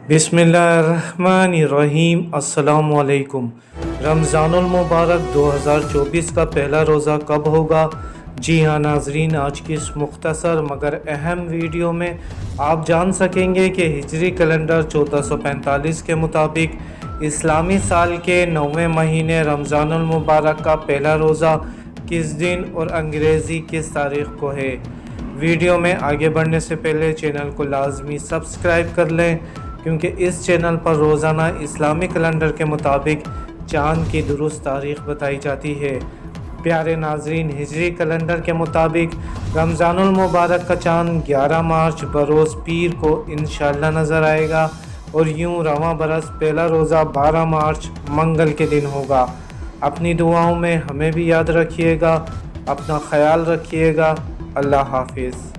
बिस्मिल्लाहिर्रहमानिर्रहीम। अस्सलामुअलैकुम। रमज़ानुल मुबारक 2024 का पहला रोज़ा कब होगा? जी हाँ नाजरीन, आज की इस मुख्तसर मगर अहम वीडियो में आप जान सकेंगे कि हिजरी कैलेंडर 1445 के मुताबिक इस्लामी साल के 9वें महीने रमज़ानुल मुबारक का पहला रोज़ा किस दिन और अंग्रेज़ी किस तारीख़ को है। वीडियो में आगे बढ़ने से पहले चैनल को लाजमी सब्सक्राइब कर लें, क्योंकि इस चैनल पर रोज़ाना इस्लामी कैलेंडर के मुताबिक चाँद की दुरुस्त तारीख़ बताई जाती है। प्यारे नाजरीन, हिजरी कैलेंडर के मुताबिक रमज़ानुल मुबारक का चाँद 11 मार्च बरोज़ पीर को इंशाअल्लाह नज़र आएगा और यूँ रवां बरस पहला रोज़ा 12 मार्च मंगल के दिन होगा। अपनी दुआओं में हमें भी याद रखिएगा। अपना ख्याल रखिएगा। अल्लाह हाफिज़।